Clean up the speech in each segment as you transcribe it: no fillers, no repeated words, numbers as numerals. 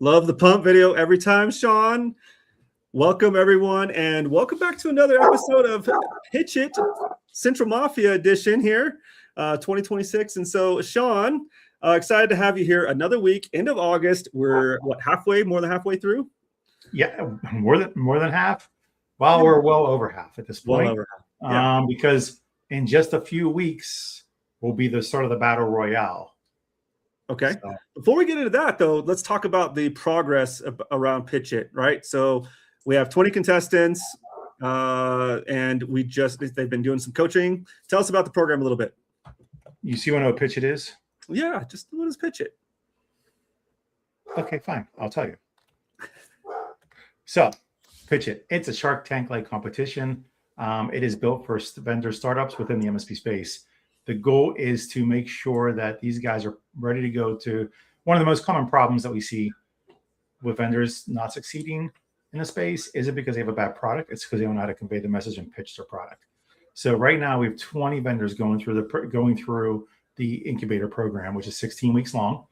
Love the pump video every time, Sean. Welcome, everyone, and welcome back to another episode of PitchIT Central Mafia Edition here, 2026. And so, Sean, excited to have you here another week, end of August. We're, what, more than halfway through? Yeah, more than half. Well, we're well over half at this point. Well over half. Yeah. Because in just a few weeks will be the start of the Battle Royale. Okay. So, before we get into that, though, let's talk about the progress around PitchIT, right? So we have 20 contestants, and they've been doing some coaching. Tell us about the program a little bit. You see what PitchIT is? Yeah, just what is PitchIT? Okay, fine. I'll tell you. So PitchIT, it's a Shark Tank-like competition. It is built for vendor startups within the MSP space. The goal is to make sure that these guys are ready to go to one of the most common problems that we see with vendors not succeeding in the space. Is it because they have a bad product? It's because they don't know how to convey the message and pitch their product. So right now we have 20 vendors going through the incubator program, which is 16 weeks long,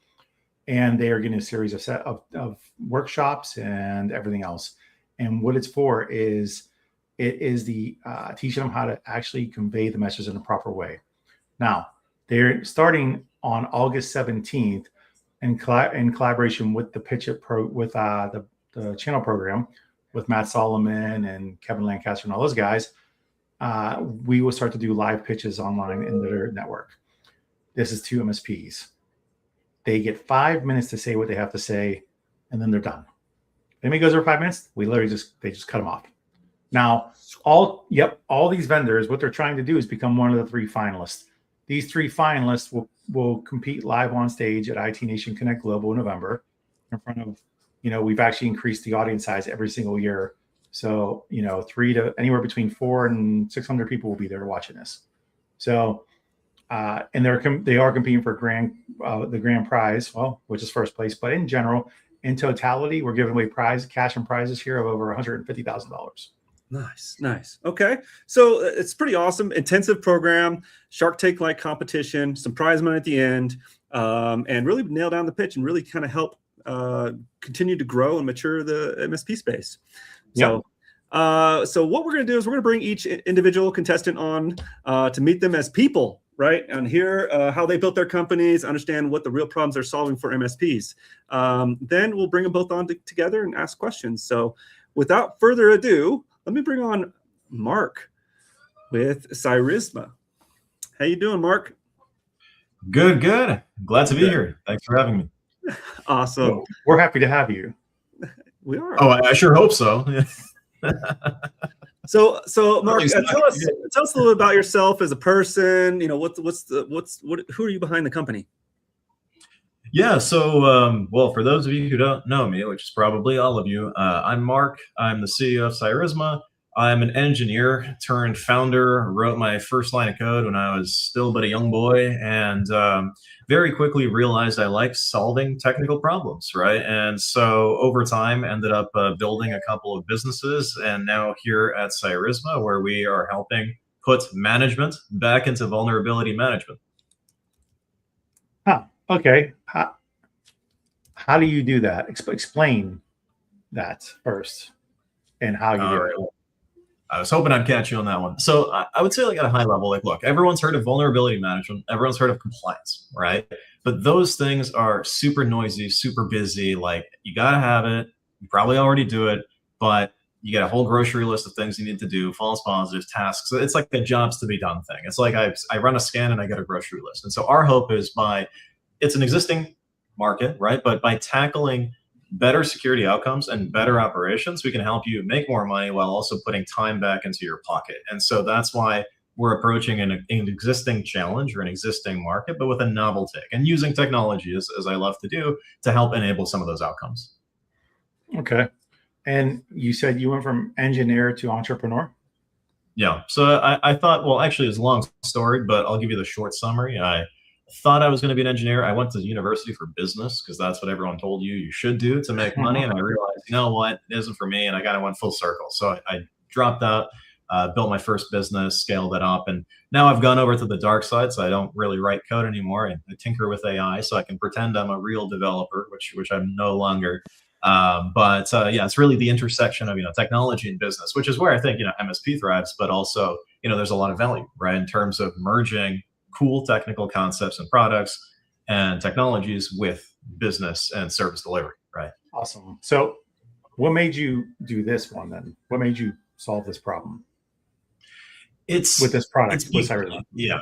and they are getting a series of workshops and everything else. And what it's for is teaching them how to actually convey the message in a proper way. Now, they're starting on August 17th in collaboration with the PitchIT the channel program with Matt Solomon and Kevin Lancaster and all those guys. We will start to do live pitches online in their network. This is 2 MSPs. They get 5 minutes to say what they have to say, and then they're done. If anybody goes over 5 minutes, they just cut them off. Now, all these vendors, what they're trying to do is become one of the 3 finalists. These 3 finalists will compete live on stage at IT Nation Connect Global in November in front of, we've actually increased the audience size every single year. So, 3 to anywhere between 400 and 600 people will be there watching this. So, and they are competing for the grand prize, which is first place. But in general, in totality, we're giving away cash and prizes here of over $150,000. Nice. Okay. So it's pretty awesome. Intensive program, Shark Tank-like competition, some prize money at the end, and really nail down the pitch and really kind of help continue to grow and mature the MSP space. So, so what we're going to do is we're going to bring each individual contestant on to meet them as people, right? And hear how they built their companies, understand what the real problems they're solving for MSPs. Then we'll bring them both on together and ask questions. So without further ado, let me bring on Mark with Cyrisma. How you doing, Mark? Good. Glad to be here. Thanks for having me. Awesome. Well, we're happy to have you. We are. Oh, I sure hope so. So Mark, tell us a little bit about yourself as a person. Who are you behind the company? Yeah, so, well, for those of you who don't know me, which is probably all of you, I'm Mark. I'm the CEO of Cyrisma. I'm an engineer turned founder, wrote my first line of code when I was still but a young boy, and very quickly realized I like solving technical problems, right? And so over time, ended up building a couple of businesses, and now here at Cyrisma, where we are helping put management back into vulnerability management. Okay. How do you do that? Explain that first and how you do it. I was hoping I'd catch you on that one. So I would say, like, at a high level, like, look, everyone's heard of vulnerability management. Everyone's heard of compliance, right? But those things are super noisy, super busy. Like, you got to have it. You probably already do it, but you get a whole grocery list of things you need to do, false positives, tasks. So it's like a jobs to be done thing. It's like I run a scan and I get a grocery list. And so our hope is it's an existing market, right? But by tackling better security outcomes and better operations, we can help you make more money while also putting time back into your pocket. And so that's why we're approaching an existing challenge or an existing market, but with a novel take and using technology, as I love to do, to help enable some of those outcomes. Okay. And you said you went from engineer to entrepreneur? Yeah. So I thought, well, actually, it's a long story, but I'll give you the short summary. I thought I was going to be an engineer. I went to university for business because that's what everyone told you should do to make money. And I realized, you know what, it isn't for me. And I kind of went full circle. So I dropped out, built my first business, scaled it up. And now I've gone over to the dark side. So I don't really write code anymore. I tinker with AI so I can pretend I'm a real developer, which I'm no longer. Yeah, it's really the intersection of, technology and business, which is where I think, MSP thrives, but also, there's a lot of value, right? In terms of merging cool technical concepts and products and technologies with business and service delivery, right? Awesome. So what made you do this one then? What made you solve this problem? It's with this product, with Cyrisma. Yeah.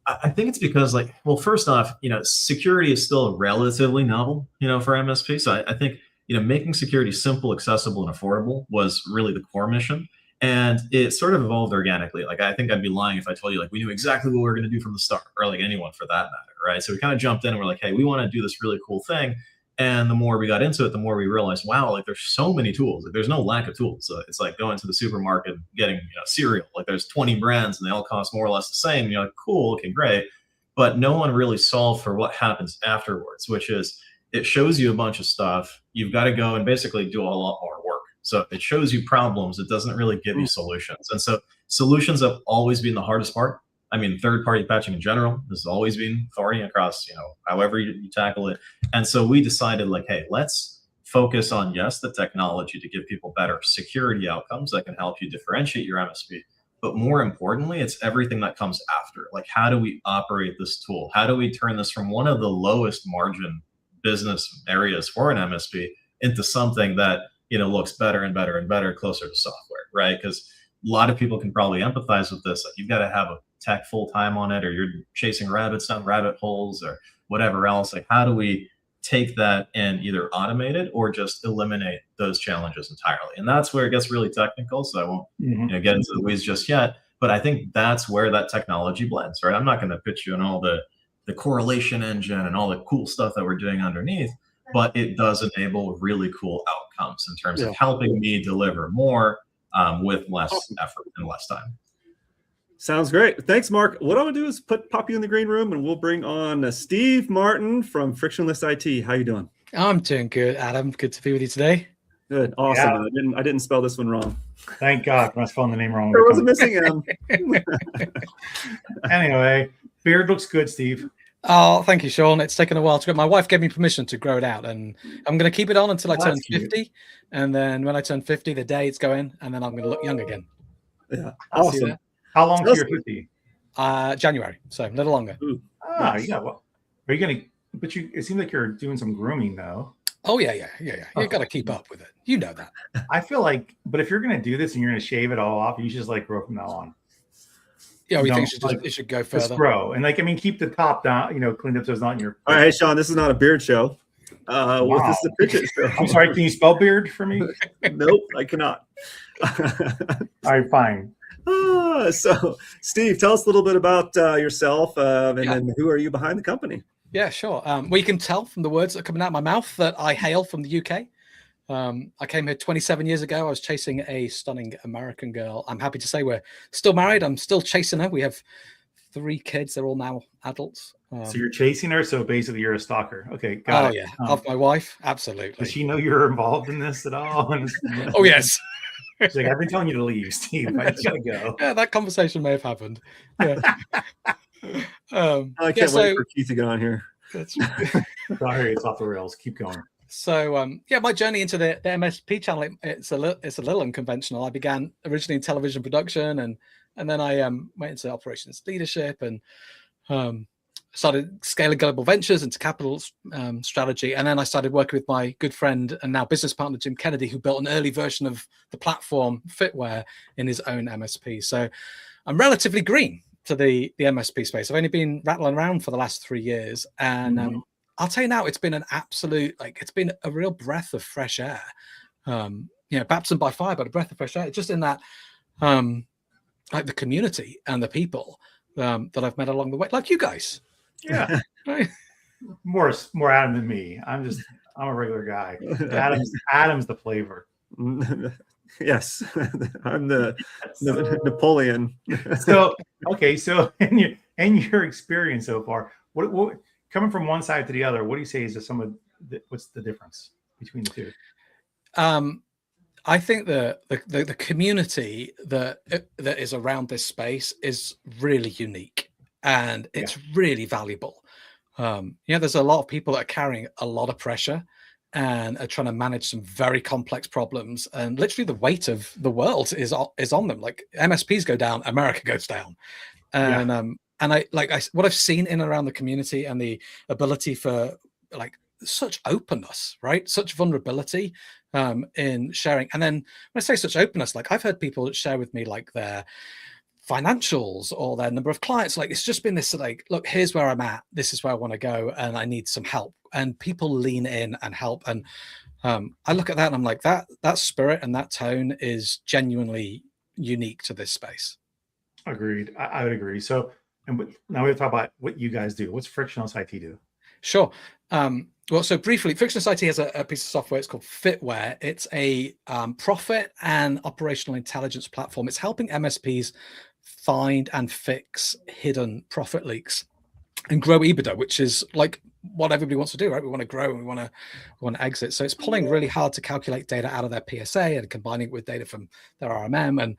I think it's because, first off, security is still relatively novel, for MSP. So I think, making security simple, accessible, and affordable was really the core mission. And it sort of evolved organically. I think I'd be lying if I told you, we knew exactly what we were going to do from the start, or anyone for that matter, right? So we kind of jumped in and we're like, hey, we want to do this really cool thing. And the more we got into it, the more we realized, wow, there's so many tools. There's no lack of tools. So it's like going to the supermarket, getting cereal. There's 20 brands and they all cost more or less the same. You're like, cool, okay, great. But no one really solved for what happens afterwards, which is it shows you a bunch of stuff. You've got to go and basically do a lot more work. So it shows you problems. It doesn't really give you solutions. And so solutions have always been the hardest part. I mean, third-party patching in general has always been thorny across, however you tackle it. And so we decided, hey, let's focus on, yes, the technology to give people better security outcomes that can help you differentiate your MSP. But more importantly, it's everything that comes after. How do we operate this tool? How do we turn this from one of the lowest margin business areas for an MSP into something that, looks better and better and better, closer to software, right? Because a lot of people can probably empathize with this. You've got to have a tech full time on it, or you're chasing rabbits down rabbit holes or whatever else. How do we take that and either automate it or just eliminate those challenges entirely? And that's where it gets really technical. So I won't get into the weeds just yet, but I think that's where that technology blends, right? I'm not going to pitch you on all the correlation engine and all the cool stuff that we're doing underneath, but it does enable really cool outcomes in terms of helping me deliver more with less effort and less time. Sounds great. Thanks, Mark. What I'm going to do is pop you in the green room, and we'll bring on Steve Martin from Frictionless IT. How you doing? I'm doing good, Adam. Good to be with you today. Good. Awesome. Yeah. I didn't spell this one wrong. Thank God. I'm not spelling the name wrong. There was a missing M. Anyway, beard looks good, Steve. Oh, thank you, Sean. It's taken a while to go. My wife gave me permission to grow it out, and I'm going to keep it on until I turn 50. And then when I turn 50, the day it's going, and then I'm going to look young again. Yeah. Awesome. How long to your 50? January, so a little longer. Yeah. Well, are you going to? But it seems like you're doing some grooming though. Oh yeah. You got to keep up with it. You know that. I feel like, but if you're going to do this and you're going to shave it all off, you should just grow from now on. Yeah, we think it should go further. Just grow and keep the top down. Cleaned up so it's not in your. All right, hey, Sean. This is not a beard show. Wow. This is a PitchIT show. I'm sorry. Can you spell beard for me? Nope, I cannot. All right, fine. So, Steve, tell us a little bit about yourself, then who are you behind the company? Yeah, sure. Well, you can tell from the words that are coming out of my mouth that I hail from the UK. I came here 27 years ago. I was chasing a stunning American girl. I'm happy to say we're still married. I'm still chasing her. We have 3 kids. They're all now adults. So you're chasing her. So basically you're a stalker. Okay. Got it. Yeah. Of my wife. Absolutely. Does she know you're involved in this at all? Oh, yes. She's like, I've been telling you to leave, Steve. I just gotta go. Yeah, that conversation may have happened. Yeah. I can't wait for Keith to get on here. Sorry, it's off the rails. Keep going. So my journey into the MSP channel, it's a little unconventional. I began originally in television production, and then I went into operations leadership and started scaling global ventures into capital strategy. And then I started working with my good friend and now business partner, Jim Kennedy, who built an early version of the platform Fitware in his own MSP. So I'm relatively green to the MSP space. I've only been rattling around for the last 3 years. And I'll tell you now, it's been an absolute, like, it's been a real breath of fresh air. Baptism by fire, but a breath of fresh air. Just in that, like the community and the people that I've met along the way, like you guys. Yeah. Right? More Adam than me. I'm a regular guy. Adam's the flavor. Yes, I'm the Napoleon. So in your experience so far, what coming from one side to the other, what do you say is what's the difference between the two? I think the community that is around this space is really unique, and it's really valuable. There's a lot of people that are carrying a lot of pressure and are trying to manage some very complex problems, and literally the weight of the world is on them. Like MSPs go down, America goes down, and what I've seen in and around the community and the ability for like such openness, right? Such vulnerability in sharing. And then when I say such openness, like I've heard people share with me like their financials or their number of clients. Like it's just been this like, look, here's where I'm at. This is where I want to go, and I need some help. And people lean in and help. And I look at that and I'm like, that spirit and that tone is genuinely unique to this space. Agreed. I would agree. So, now we talk about what you guys do. What's Frictionless IT do? Sure. Well, so briefly, Frictionless IT has a piece of software. It's called Fitware. It's a profit and operational intelligence platform. It's helping MSPs find and fix hidden profit leaks and grow EBITDA, which is like what everybody wants to do, right? We want to grow and we want to exit. So it's pulling really hard to calculate data out of their PSA and combining it with data from their RMM, and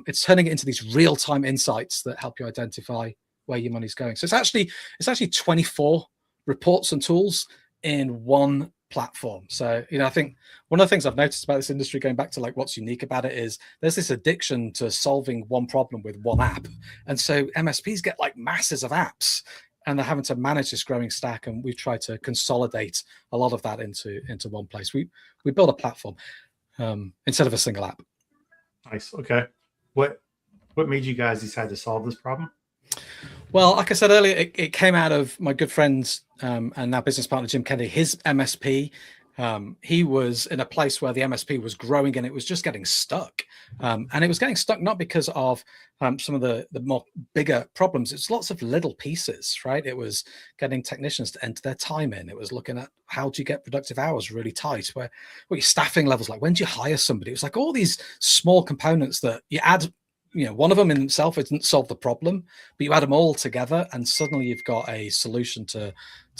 it's turning it into these real-time insights that help you identify where your money's going. So it's actually 24 reports and tools in one platform. So, I think one of the things I've noticed about this industry, going back to like what's unique about it, is there's this addiction to solving one problem with one app. And so MSPs get like masses of apps and they're having to manage this growing stack. And we've tried to consolidate a lot of that into one place. We build a platform instead of a single app. Nice. Okay. What made you guys decide to solve this problem? Well, like I said earlier, it came out of my good friend's and now business partner, Jim Kennedy, his MSP. He was in a place where the MSP was growing and it was just getting stuck. And it was getting stuck not because of some of the more bigger problems. It's lots of little pieces, right? It was getting technicians to enter their time in. It was looking at how do you get productive hours really tight, what your staffing levels like, when do you hire somebody? It was like all these small components that you add. One of them in itself didn't solve the problem, but you add them all together and suddenly you've got a solution to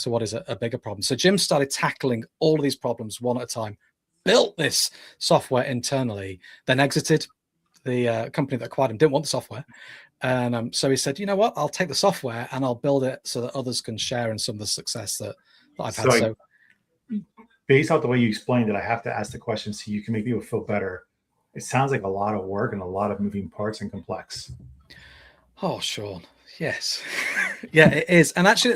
what is a bigger problem. So Jim started tackling all of these problems one at a time, built this software internally, then exited the company that acquired him, didn't want the software. And so he said, you know what, I'll take the software and I'll build it so that others can share in some of the success that I've had. So based off the way you explained it, I have to ask the question so you can make people feel better. It sounds like a lot of work and a lot of moving parts and complex. Oh, Sean. Yes. Yeah, it is. And actually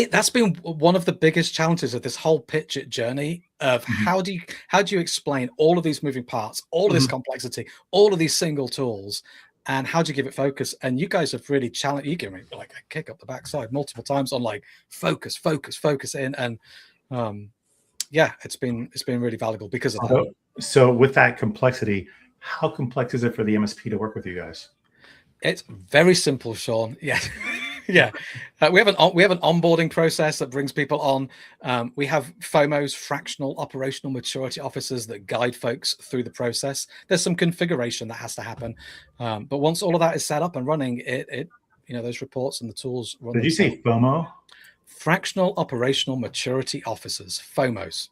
that's been one of the biggest challenges of this whole PitchIT journey of how do you explain all of these moving parts, all of this complexity, all of these single tools, and how do you give it focus? And you guys have really challenged, you give me like a kick up the backside multiple times on like focus in. And it's been really valuable because of that. So with that complexity, how complex is it for the MSP to work with you guys? It's very simple, Sean. Yeah. Yeah. We have an onboarding process that brings people on. We have FOMOs, fractional operational maturity officers, that guide folks through the process. There's some configuration that has to happen. But once all of that is set up and running, it those reports and the tools run. Did you say FOMO? Fractional operational maturity officers, FOMOs.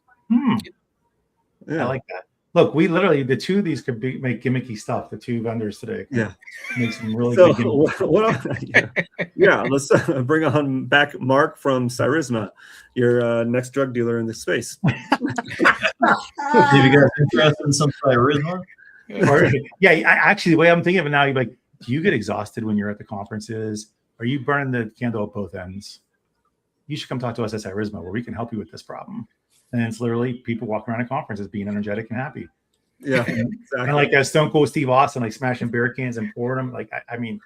Yeah. I like that. Look, we literally, the two of these could make gimmicky stuff. The two vendors today. Yeah. Make some really good gimmicky. Let's bring on back Mark from Cyrisma, your next drug dealer in this space. If you guys interested in some Cyrisma? Yeah, actually, the way I'm thinking of it now, you're like, do you get exhausted when you're at the conferences? Are you burning the candle at both ends? You should come talk to us at Cyrisma, where we can help you with this problem. And it's literally people walking around at conferences being energetic and happy. Yeah, exactly. And like Stone Cold Steve Austin, like smashing beer cans and pouring them. Like, I mean,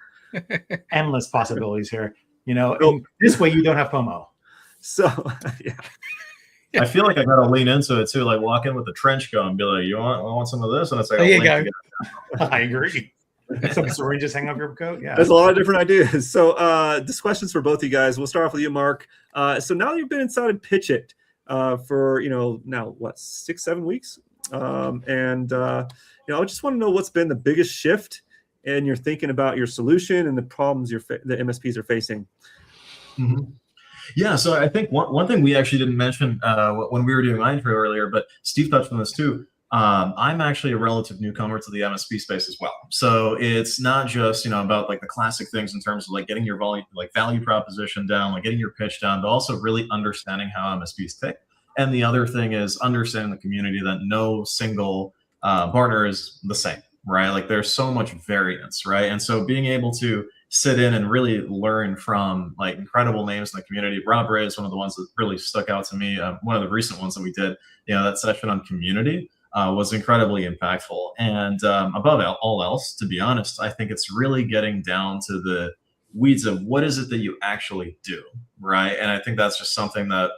endless possibilities here. And this way you don't have FOMO. So yeah. I feel like I gotta lean into it too, like walk in with a trench coat and be like, "You want some of this?" And it's like, There you go. I agree. Some syringes hang off your coat. Yeah, there's a lot of different ideas. So this question's for both of you guys. We'll start off with you, Mark. So now that you've been inside of PitchIT for now what 6-7 weeks, and I just want to know what's been the biggest shift in your thinking about your solution and the problems the MSPs are facing. Mm-hmm. Yeah, so I think one thing we actually didn't mention when we were doing my intro earlier, but Steve touched on this too. I'm actually a relative newcomer to the MSP space as well. So it's not just about like the classic things in terms of like getting your value proposition down, like getting your pitch down, but also really understanding how MSPs tick. And the other thing is understanding the community, that no single partner is the same, right? Like there's so much variance, right? And so being able to sit in and really learn from like incredible names in the community. Rob Ray is one of the ones that really stuck out to me. One of the recent ones that we did, that session on community was incredibly impactful. And above all else, to be honest, I think it's really getting down to the weeds of what is it that you actually do, right? And I think that's just something that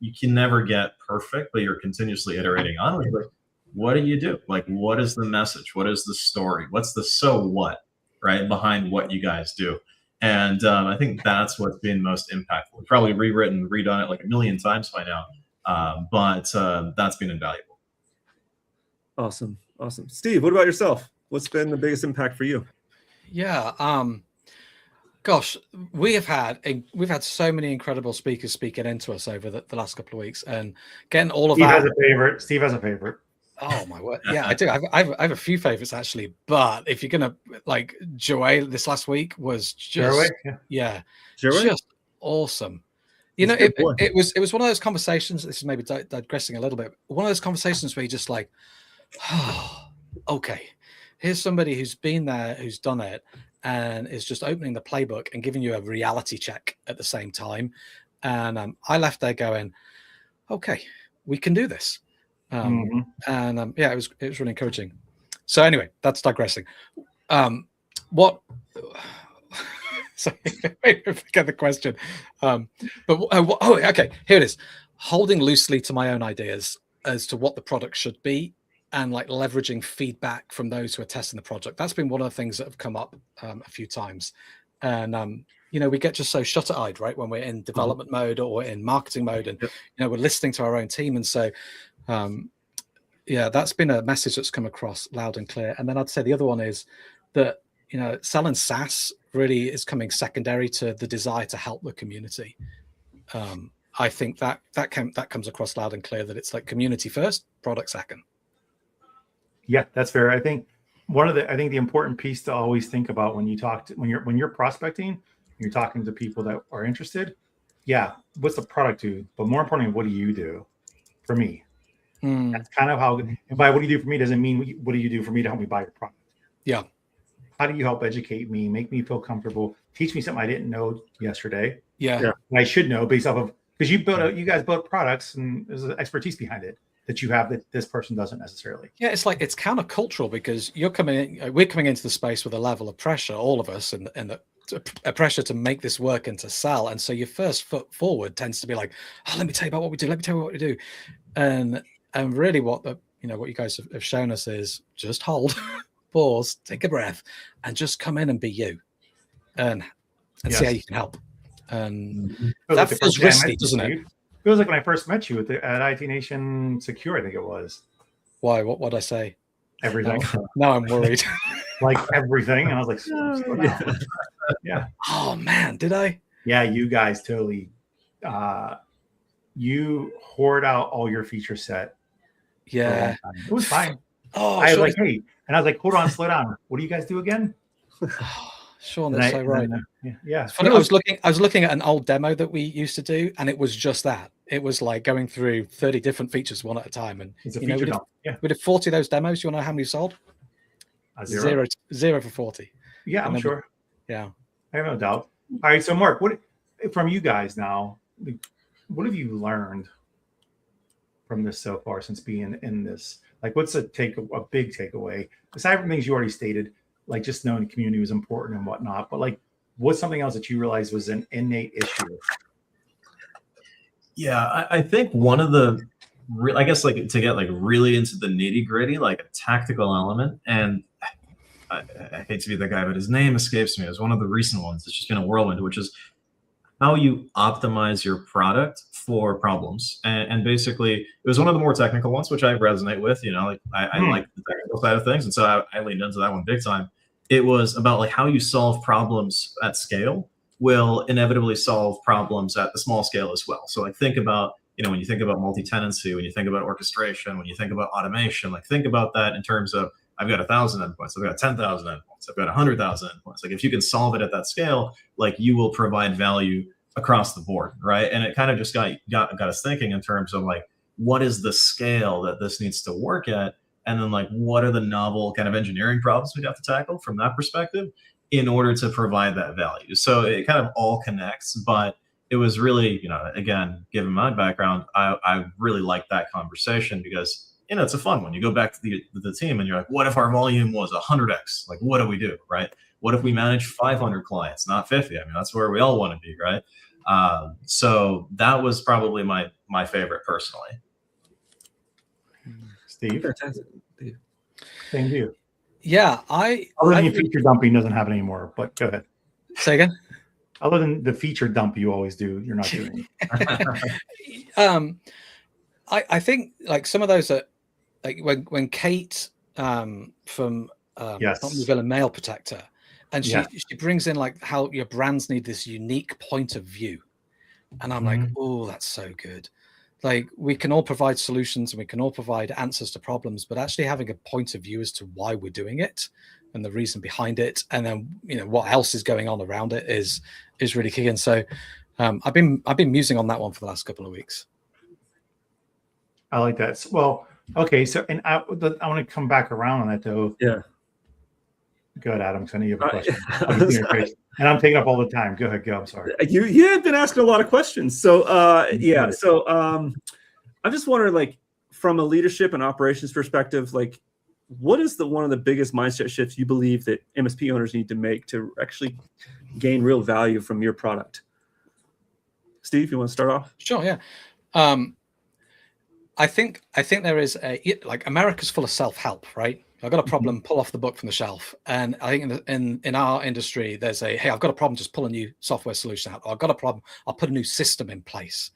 you can never get perfect, but you're continuously iterating on. Like, what do you do? Like, what is the message? What is the story? What's the so what? Right behind what you guys do. And I think that's what's been most impactful. We've probably redone it like a million times by now, but that's been invaluable. Awesome. Steve, what about yourself? What's been the biggest impact for you? Yeah. Gosh, we've had so many incredible speakers speaking into us over the last couple of weeks, and getting all of that. Steve has a favorite. Oh my word! Yeah, I do. I have a few favorites actually, but if you're gonna like Joey, this last week was just just awesome. It was one of those conversations. This is maybe digressing a little bit. One of those conversations where you just like, oh, okay, here's somebody who's been there, who's done it, and is just opening the playbook and giving you a reality check at the same time. And I left there going, okay, we can do this. And it was really encouraging. So anyway, that's digressing. Sorry, I forget the question. Okay, here it is. Holding loosely to my own ideas as to what the product should be, and like leveraging feedback from those who are testing the project. That's been one of the things that have come up a few times. And we get just so shutter-eyed, right, when we're in development mode or in marketing mode, and we're listening to our own team. And so that's been a message that's come across loud and clear. And then I'd say the other one is that selling SaaS really is coming secondary to the desire to help the community. I think that comes across loud and clear, that it's like community first, product second. Yeah, that's fair. I think the important piece to always think about when you're prospecting, you're talking to people that are interested. Yeah, what's the product do? But more importantly, what do you do for me? That's kind of how. And by what do you do for me doesn't mean what do you do for me to help me buy your product. Yeah. How do you help educate me, make me feel comfortable, teach me something I didn't know yesterday? Yeah. I should know based off of, because you guys built products and there's an expertise behind it that you have that this person doesn't necessarily. Yeah, it's like it's countercultural, because we're coming into the space with a level of pressure, all of us, and a pressure to make this work and to sell. And so your first foot forward tends to be like, let me tell you about what we do. Let me tell you what we do. And really what what you guys have shown us is just hold, pause, take a breath, and just come in and be you, and see how you can help. And that feels risky, doesn't it? Feels like when I first met you at IT Nation Secure, I think it was. Why? What'd I say? Everything. Now I'm worried. Like everything. And I was like, yeah. Oh man, did I? Yeah, you guys totally. You hoard out all your feature set. Yeah, it was fine. Oh, I was like, hey, and I was like, hold on, slow down. What do you guys do again? Sean, that's so right. Yeah. It's funny, I was looking at an old demo that we used to do, and it was just that. It was like going through 30 different features one at a time. And it's a feature dump. We did 40 of those demos. You want to know how many sold? Zero for 40. Yeah, I'm sure. Yeah. I have no doubt. All right. So Mark, what from you guys now, what have you learned from this so far since being in this? Like, what's a big takeaway? Aside from things you already stated, like just knowing the community was important and whatnot, but like, what's something else that you realized was an innate issue? Yeah, I think one of the, I guess like to get like really into the nitty gritty, like a tactical element, and I hate to be the guy, but his name escapes me. It was one of the recent ones. It's just been a whirlwind, which is how you optimize your product for problems. And basically, it was one of the more technical ones, which I resonate with. You know, like I like the technical side of things, and so I leaned into that one big time. It was about like how you solve problems at scale will inevitably solve problems at the small scale as well. So like think about, you know, when you think about multi-tenancy, when you think about orchestration, when you think about automation, like think about that in terms of I've got 1,000 endpoints, I've got 10,000 endpoints, I've got 100,000 endpoints. Like if you can solve it at that scale, like you will provide value across the board, right? And it kind of just got us thinking in terms of like, what is the scale that this needs to work at? And then like, what are the novel kind of engineering problems we'd have to tackle from that perspective in order to provide that value? So it kind of all connects, but it was really, you know, again, given my background, I really liked that conversation because, you know, it's a fun one. You go back to the team and you're like, what if our volume was 100x? Like, what do we do, right? What if we manage 500 clients, not 50? I mean, that's where we all want to be, right? So that was probably my favorite personally. Steve? Fantastic. Same to you. Yeah, Other than your feature dumping doesn't have it anymore, but go ahead. say again. Other than the feature dump you always do, you're not doing. I think like some of those are like when Kate from Yes. Mail Protector, and she brings in like how your brands need this unique point of view, and I'm like, oh, that's so good. Like we can all provide solutions and we can all provide answers to problems, but actually having a point of view as to why we're doing it and the reason behind it, and then you know what else is going on around it is really key. And so I've been musing on that one for the last couple of weeks. I like that. Well, okay. So, and I want to come back around on that though. Yeah. Go ahead, Adam, because I know you have a question. And I'm taking up all the time. Go ahead, go. I'm sorry. You have been asking a lot of questions. So yeah. So I'm just wondering, like, from a leadership and operations perspective, like, what is one of the biggest mindset shifts you believe that MSP owners need to make to actually gain real value from your product? Steve, you want to start off? Sure. Yeah. I think there is like America's full of self-help, right? I've got a problem, pull off the book from the shelf. And I think in our industry, there's hey, I've got a problem, just pull a new software solution out. Or I've got a problem, I'll put a new system in place.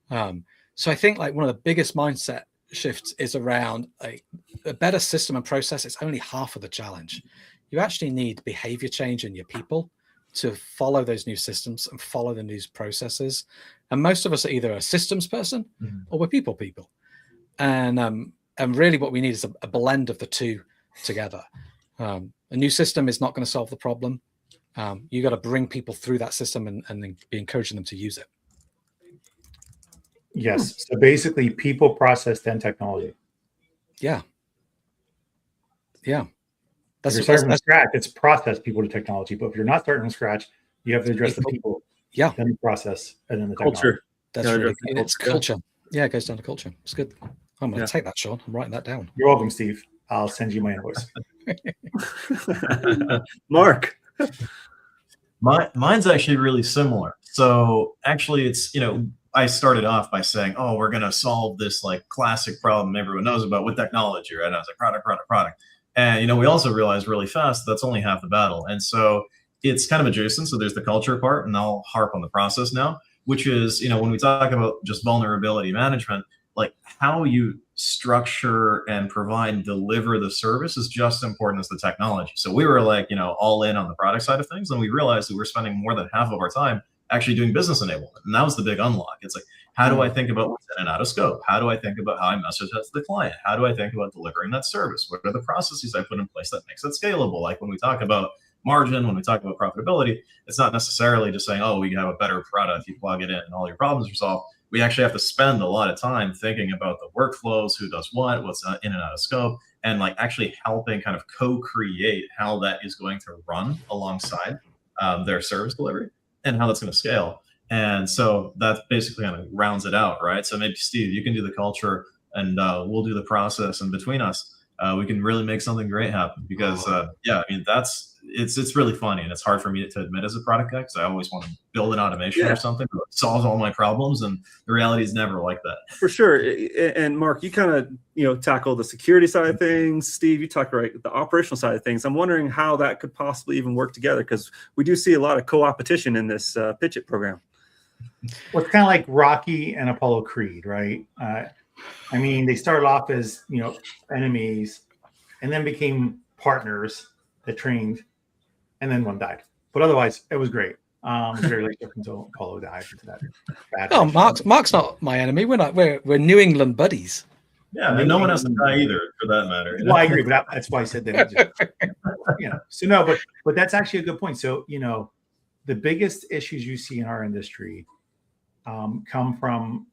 So I think like one of the biggest mindset shifts is around a better system and process. It's only half of the challenge. You actually need behavior change in your people to follow those new systems and follow the new processes. And most of us are either a systems person or we're people. And really what we need is a blend of the two together. A new system is not going to solve the problem. You got to bring people through that system and then be encouraging them to use it. Yes. So basically people, process, then technology. Yeah. If you're starting from scratch, it's process, people to technology. But if you're not starting from scratch, you have to address the people, then the process, and then the culture. That's really good. It's culture. Yeah, it goes down to culture. It's good. I'm going to take that, Sean. I'm writing that down. You're welcome, Steve. I'll send you my invoice. Mark. Mine's actually really similar. So actually it's, you know, I started off by saying, oh, we're going to solve this like classic problem everyone knows about with technology, right? And I was like, product. And, you know, we also realized really fast that's only half the battle. And so it's kind of adjacent. So there's the culture part, and I'll harp on the process now, which is, you know, when we talk about just vulnerability management, like how you structure and provide and deliver the service is just as important as the technology. So we were like, you know, all in on the product side of things. And we realized that we were spending more than half of our time actually doing business enablement. And that was the big unlock. It's like, how do I think about what's in and out of scope? How do I think about how I message that to the client? How do I think about delivering that service? What are the processes I put in place that makes it scalable? Like when we talk about margin, when we talk about profitability, it's not necessarily just saying, oh, we have a better product, you plug it in and all your problems are solved. We actually have to spend a lot of time thinking about the workflows, who does what, what's in and out of scope, and like actually helping kind of co-create how that is going to run alongside their service delivery and how that's going to scale. And so that basically kind of rounds it out, right? So maybe Steve, you can do the culture and we'll do the process, and between us, we can really make something great happen because, yeah, I mean, that's it's really funny, and it's hard for me to admit as a product guy because I always want to build an automation or something that solves all my problems, and the reality is never like that. For sure. And Mark, you kind of tackle the security side of things. Steve, you talk the operational side of things. I'm wondering how that could possibly even work together, because we do see a lot of co-opetition in this PitchIT program. Well, it's kind of like Rocky and Apollo Creed, right? I mean, they started off as enemies, and then became partners that trained, and then one died. But otherwise, it was great. It was very late until Apollo died into that bad. Oh, Mark's not my enemy. We're New England buddies. Yeah, and no one has to die either, for that matter. Well, I agree, but that's why I said that. So no, but that's actually a good point. So the biggest issues you see in our industry come from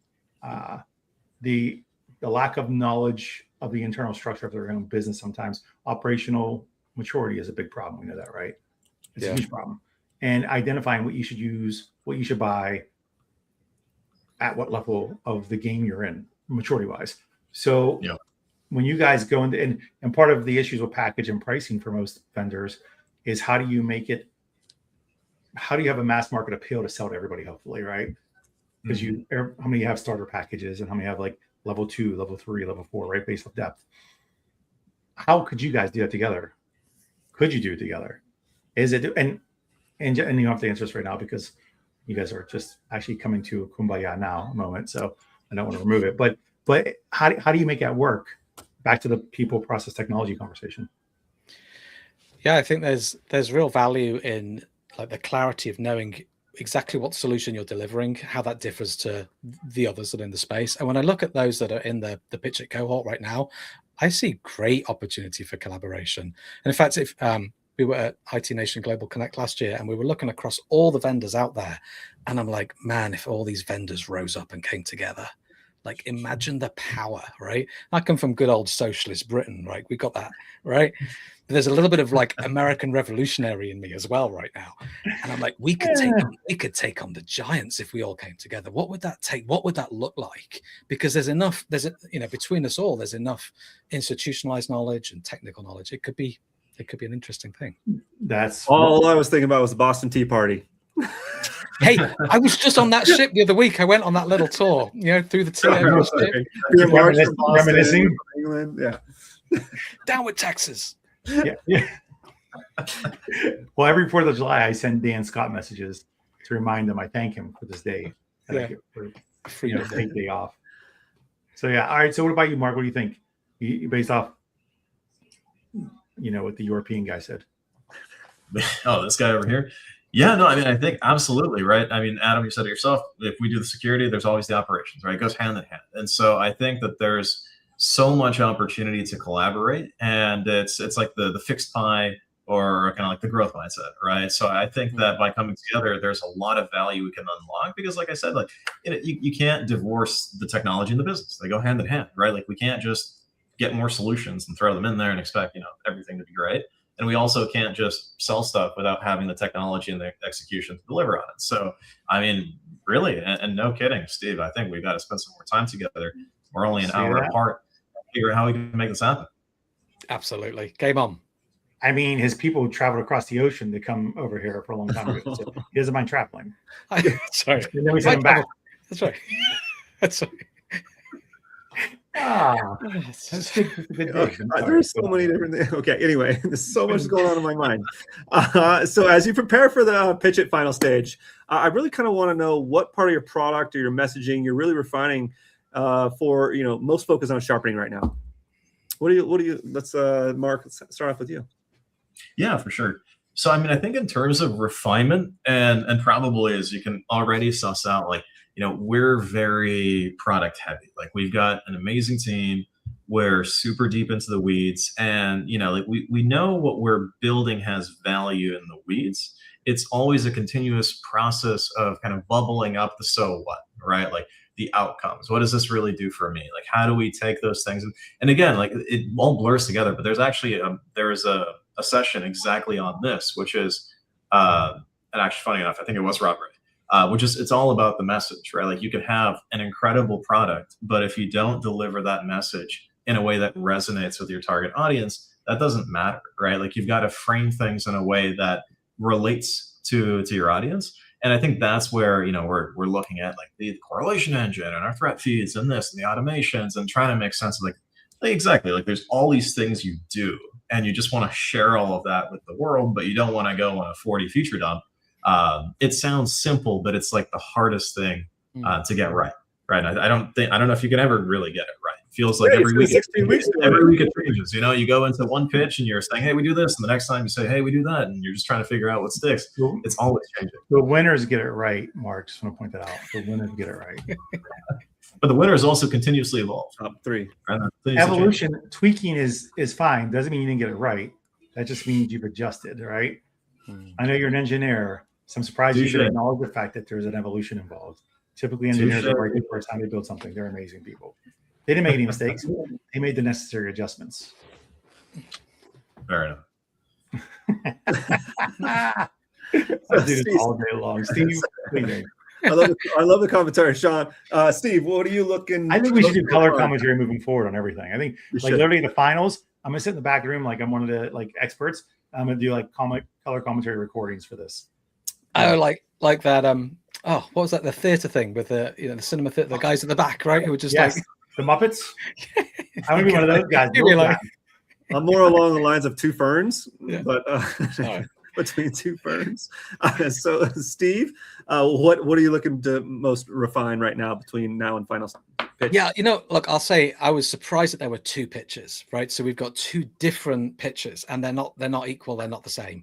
the lack of knowledge of the internal structure of their own business. Sometimes operational maturity is a big problem. We know that, right? It's a huge problem. And identifying what you should use, what you should buy, at what level of the game you're in, maturity-wise. So when you guys go into, and part of the issues with package and pricing for most vendors is how do you have a mass market appeal to sell to everybody, hopefully, right? Because how many have starter packages and how many have like level 2, level 3, level 4, right? Based on depth. How could you guys do that together? Could you do it together? Is it, and you don't have to answer this right now because you guys are just actually coming to a kumbaya now moment. So I don't want to remove it, but how do you make that work? Back to the people, process, technology conversation. Yeah, I think there's real value in like the clarity of knowing exactly what solution you're delivering, how that differs to the others that are in the space. And when I look at those that are in the PitchIT cohort right now, I see great opportunity for collaboration. And in fact, if we were at IT Nation Global Connect last year, and we were looking across all the vendors out there, and I'm like, man, if all these vendors rose up and came together, like imagine the power, right? I come from good old socialist Britain, right? We got that, right? But there's a little bit of like American revolutionary in me as well right now. And I'm like, we could take on the giants if we all came together. What would that take? What would that look like? Because between us all, there's enough institutionalized knowledge and technical knowledge. It could be an interesting thing. That's all I was thinking about was the Boston Tea Party. Hey, I was just on that ship the other week. I went on that little tour, through the tea. Reminiscing. England. Yeah. Down with Texas. Yeah. Well, every 4th of July, I send Dan Scott messages to remind him I thank him for this day. For take day off. So yeah. All right. So what about you, Mark? What do you think? You based off, what the European guy said. Oh, this guy over here. Yeah, no, I mean, I think absolutely, right? I mean, Adam, you said it yourself, if we do the security, there's always the operations, right? It goes hand in hand. And so I think that there's so much opportunity to collaborate, and it's like the fixed pie or kind of like the growth mindset, right? So I think that by coming together, there's a lot of value we can unlock because like I said, like you can't divorce the technology and the business. They go hand in hand, right? Like we can't just get more solutions and throw them in there and expect, everything to be great. And we also can't just sell stuff without having the technology and the execution to deliver on it. So, I mean, really, and no kidding, Steve, I think we've got to spend some more time together. We're only an hour apart. Figure out how we can make this happen. Absolutely. Game on. I mean, his people traveled across the ocean to come over here for a long time ago. So he doesn't mind traveling. Sorry. And then we send him back. That's right. That's right. That's good. There's so many different things. Okay, anyway, there's so much going on in my mind. So as you prepare for the PitchIT final stage, I really kind of want to know what part of your product or your messaging you're really refining for most focus on sharpening right now. What do you? Let's Mark, let's start off with you. Yeah, for sure. So I mean, I think in terms of refinement and probably as you can already suss out, like we're very product heavy. Like we've got an amazing team. We're super deep into the weeds, and like we know what we're building has value in the weeds. It's always a continuous process of kind of bubbling up the so what, right? Like the outcomes. What does this really do for me? Like how do we take those things? And again, like it all blurs together. But there's actually there's a session exactly on this, which is and actually funny enough, I think it was Robert. Which is it's all about the message, right? Like you could have an incredible product, but if you don't deliver that message in a way that resonates with your target audience, that doesn't matter, right? Like you've got to frame things in a way that relates to your audience. And I think that's where, you know, we're looking at like the correlation engine and our threat feeds and this and the automations and trying to make sense of like exactly, like there's all these things you do and you just want to share all of that with the world, but you don't want to go on a 40 feature dump. It sounds simple, but it's like the hardest thing to get right. Right. I don't know if you can ever really get it right. It feels like every week it changes. You know, you go into one pitch and you're saying, hey, we do this. And the next time you say, hey, we do that. And you're just trying to figure out what sticks. It's always changing. The winners get it right, Mark. Just want to point that out. The winners get it right. But the winners also continuously evolve. Top three. Evolution, tweaking is fine. Doesn't mean you didn't get it right. That just means you've adjusted, right? I know you're an engineer, so I'm surprised you should acknowledge the fact that there's an evolution involved. Typically, engineers are right the first time they build something. They're amazing people. They didn't make any mistakes. They made the necessary adjustments. Fair enough. I do this all day long. Steve, I love the commentary, Sean. Steve, what are you looking? I think we should do color commentary moving forward on everything. I think literally the finals, I'm gonna sit in the back of the room like I'm one of the experts. I'm gonna do like color commentary recordings for this. I like that. Oh, what was that? The theater thing with the the cinema theater, the guys at the back, right? Who were just like the Muppets. I'm gonna be one of those guys. I'm more along the lines of two ferns, but right. Between two ferns. So, Steve, what are you looking to most refine right now between now and final pitch? Yeah, look, I'll say I was surprised that there were two pitches, right? So we've got two different pitches, and they're not equal, they're not the same.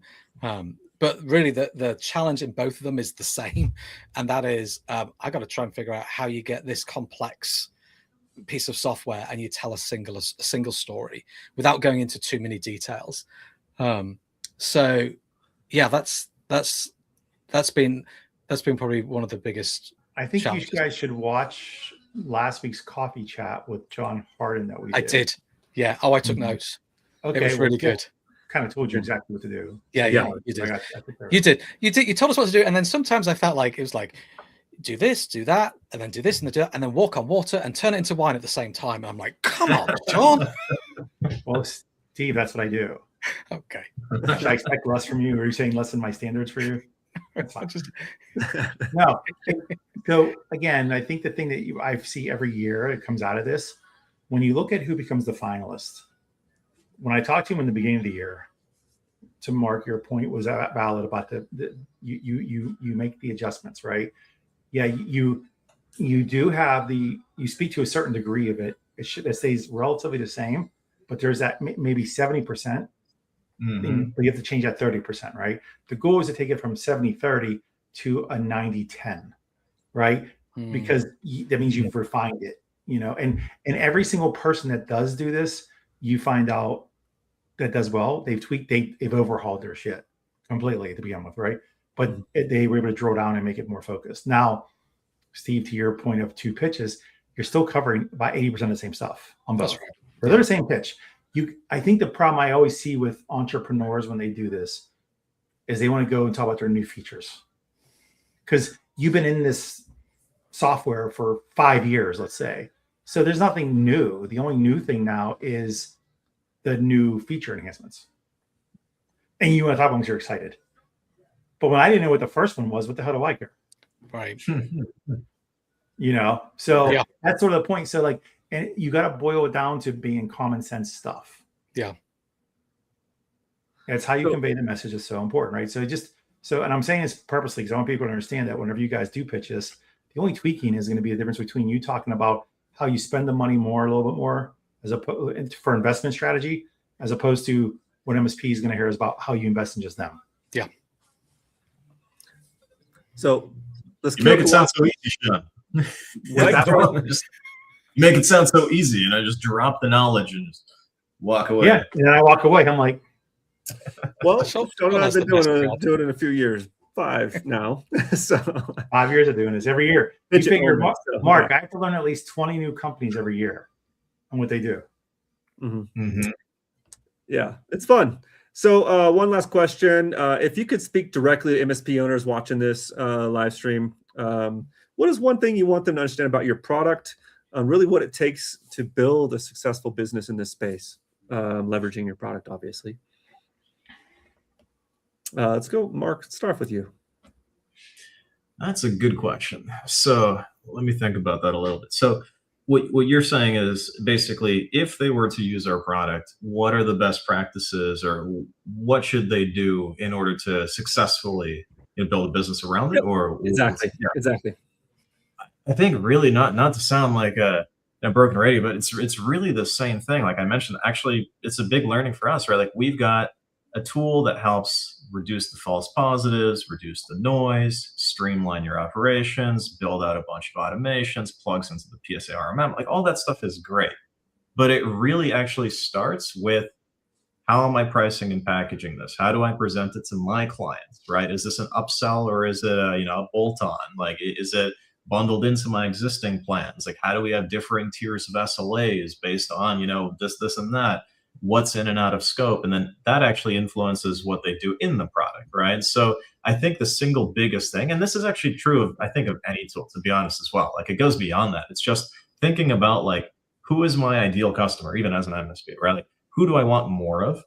But really, the challenge in both of them is the same, and that is I got to try and figure out how you get this complex piece of software and you tell a single story without going into too many details. So yeah, that's been probably one of the biggest. I think challenges. You guys should watch last week's coffee chat with John Harden that we did. I did. Yeah. Oh, I took notes. Okay, it was really good. Kind of told you exactly what to do. Yeah, you did. You did. You told us what to do, and then sometimes I felt like it was like, do this, do that, and then do this and do that, and then walk on water and turn it into wine at the same time. And I'm like, come on, John. Well, Steve, that's what I do. Okay. Should I expect less from you? Or are you saying less than my standards for you? No. So again, I think the thing that I see every year it comes out of this, when you look at who becomes the finalist. When I talked to him in the beginning of the year, to Mark, your point was valid about you make the adjustments, right? Yeah, you do have you speak to a certain degree of it. It stays relatively the same, but there's that maybe 70%. But you have to change that 30%, right? The goal is to take it from 70-30 to a 90-10, right? Because that means you've refined it, and every single person that does do this, you find out that does well, they've tweaked, they've overhauled their shit completely to begin with, right? But they were able to drill down and make it more focused. Now, Steve, to your point of two pitches, you're still covering about 80% of the same stuff on both. Right. They're the same pitch. I think the problem I always see with entrepreneurs when they do this is they want to go and talk about their new features. Because you've been in this software for 5 years, let's say. So there's nothing new. The only new thing now is the new feature enhancements. And you want to talk about because you're excited. But when I didn't know what the first one was, what the hell do I care? Right. So that's sort of the point. So and you got to boil it down to being common sense stuff. Yeah. It's how you convey the message is so important, right? And I'm saying this purposely because I want people to understand that whenever you guys do pitch this, the only tweaking is going to be the difference between you talking about how you spend the money more, a little bit more, as opposed for investment strategy, as opposed to what MSP is going to hear is about how you invest in just them. Yeah. So let's make it sound so easy, Sean. You make it sound so easy, just drop the knowledge and just walk away. Yeah, and then I walk away. I'm like, well, Sean and I've been doing it in a few years. 5 now. So 5 years of doing this every year. You figure, Mark, I have to learn at least 20 new companies every year on what they do. Yeah, it's fun. So one last question. If you could speak directly to MSP owners watching this live stream, what is one thing you want them to understand about your product, really what it takes to build a successful business in this space? leveraging your product, obviously. Let's go, Mark. Let's start off with you. That's a good question. So let me think about that a little bit. So what you're saying is basically, if they were to use our product, what are the best practices, or what should they do in order to successfully build a business around it? Or Exactly. I think really not to sound like a broken radio, but it's really the same thing. Like I mentioned, actually, it's a big learning for us, right? Like we've got a tool that helps reduce the false positives, reduce the noise, streamline your operations, build out a bunch of automations, plugs into the PSA RMM. Like all that stuff is great, but it really actually starts with, how am I pricing and packaging this? How do I present it to my clients, right? Is this an upsell, or is it a bolt-on? Like, is it bundled into my existing plans? Like, how do we have differing tiers of SLAs based on, this and that? What's in and out of scope? And then that actually influences what they do in the product, right? So I think the single biggest thing, and this is actually true of, I think, of any tool, to be honest, as well. Like it goes beyond that. It's just thinking about like, who is my ideal customer, even as an MSP, right? Like, who do I want more of?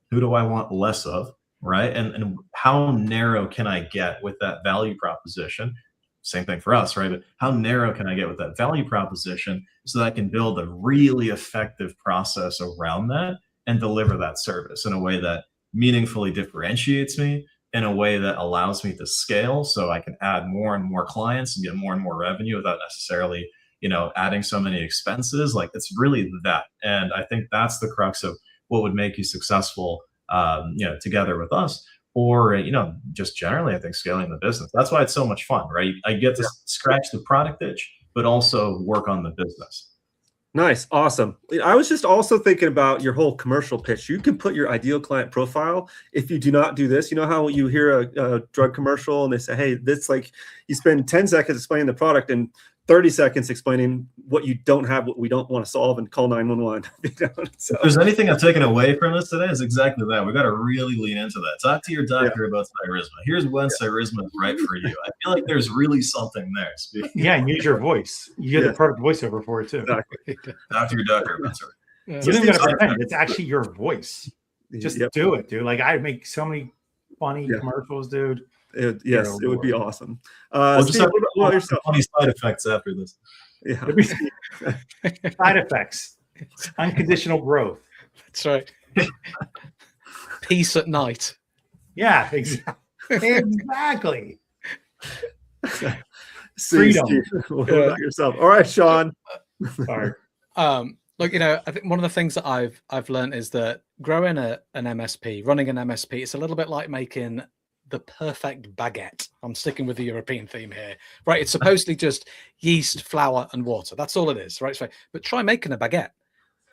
Who do I want less of, right? And how narrow can I get with that value proposition? Same thing for us, right? But how narrow can I get with that value proposition so that I can build a really effective process around that and deliver that service in a way that meaningfully differentiates me, in a way that allows me to scale so I can add more and more clients and get more and more revenue without necessarily, adding so many expenses. Like it's really that. And I think that's the crux of what would make you successful, together with us. Or, just generally, I think scaling the business. That's why it's so much fun, right? I get to scratch the product itch, but also work on the business. Nice. Awesome. I was just also thinking about your whole commercial pitch. You can put your ideal client profile. If you do not do this, you know how you hear a drug commercial and they say, hey, this, like, you spend 10 seconds explaining the product and 30 seconds explaining what you don't have, what we don't want to solve, and call 911. So, if there's anything I've taken away from this today, is exactly that. We got to really lean into that. Talk to your doctor about Cyrisma. Here's when Cyrisma is right for you. I feel like there's really something there. And use your voice. You get the perfect voiceover for it too. Exactly. Talk to your doctor about it. You don't got to pretend. It's actually your voice. Just do it, dude. Like I make so many funny commercials, dude. It would be awesome. We'll Steve, just what have funny side effects after this. Yeah. Side effects. Unconditional growth. That's right. Peace at night. Yeah, exactly. Freedom. What about yourself? All right, Sean. Sorry. Look, I think one of the things that I've learned is that growing an MSP, running an MSP, it's a little bit like making the perfect baguette. I'm sticking with the European theme here, right? It's supposedly just yeast, flour, and water. That's all it is, right? But try making a baguette.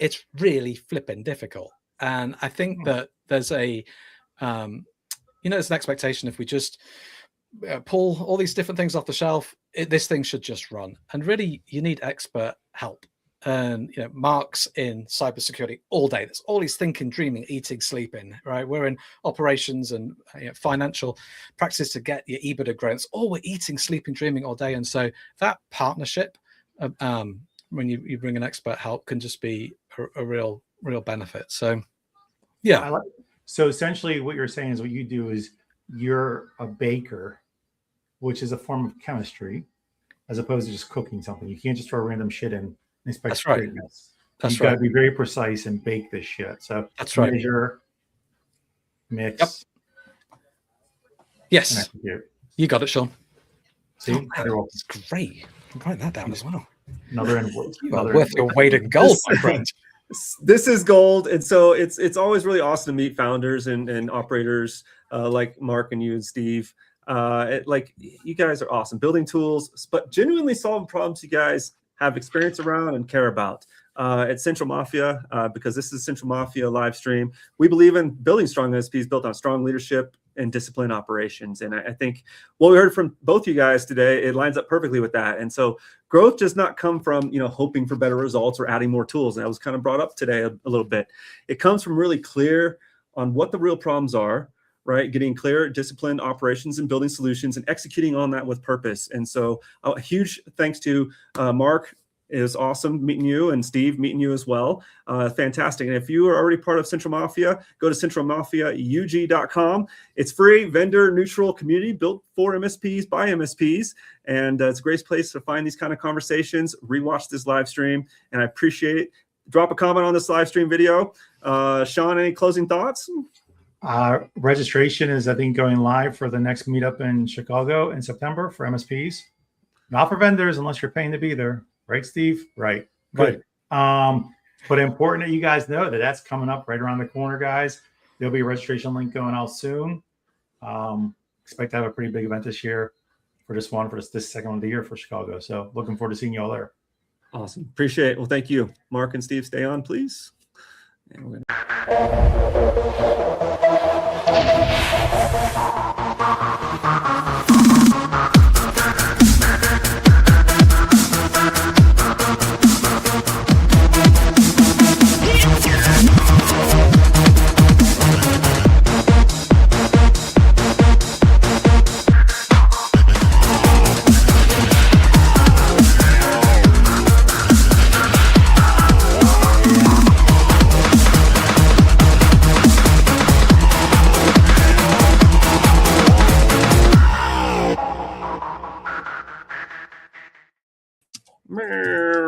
It's really flipping difficult. And I think that there's there's an expectation if we just pull all these different things off the shelf, this thing should just run. And really, you need expert help. And Mark's in cybersecurity all day. That's all he's thinking, dreaming, eating, sleeping. Right? We're in operations and financial practice to get your EBITDA growing. It's all we're eating, sleeping, dreaming all day. And so that partnership, when you bring an expert help, can just be a real benefit. So, yeah. So essentially, what you're saying is what you do is you're a baker, which is a form of chemistry, as opposed to just cooking something. You can't just throw random shit in. That's right. You've got to be very precise and bake this shit. So that's right. Measure, mix. Yep. Yes. You got it, Sean. See, it's great. Write that down as well. Another invoice. Worth your weight in gold, my friend. This is gold, and so it's always really awesome to meet founders and operators like Mark and you and Steve. Like you guys are awesome building tools, but genuinely solving problems you guys have experience around and care about. At Central Mafia, because this is Central Mafia live stream, we believe in building strong MSPs built on strong leadership and disciplined operations. And I think what we heard from both you guys today, it lines up perfectly with that. And so growth does not come from, hoping for better results or adding more tools. And that was kind of brought up today a little bit. It comes from really clear on what the real problems are, right? Getting clear, disciplined operations and building solutions and executing on that with purpose. And so a huge thanks to Mark It was awesome meeting you, and Steve meeting you as well. Fantastic. And if you are already part of Central Mafia, go to centralmafiaug.com. It's free, vendor neutral community built for MSPs by MSPs. And it's a great place to find these kind of conversations. Rewatch this live stream, and I appreciate it. Drop a comment on this live stream video. Sean, any closing thoughts? Registration is, I think, going live for the next meetup in Chicago in September for MSPs. Not for vendors unless you're paying to be there. Right, Steve? Right. Good. But important that you guys know that that's coming up right around the corner, guys. There'll be a registration link going out soon. Expect to have a pretty big event this year for this one, for this second one of the year for Chicago. So looking forward to seeing you all there. Awesome. Appreciate it. Well, thank you. Mark and Steve, stay on, please. And we're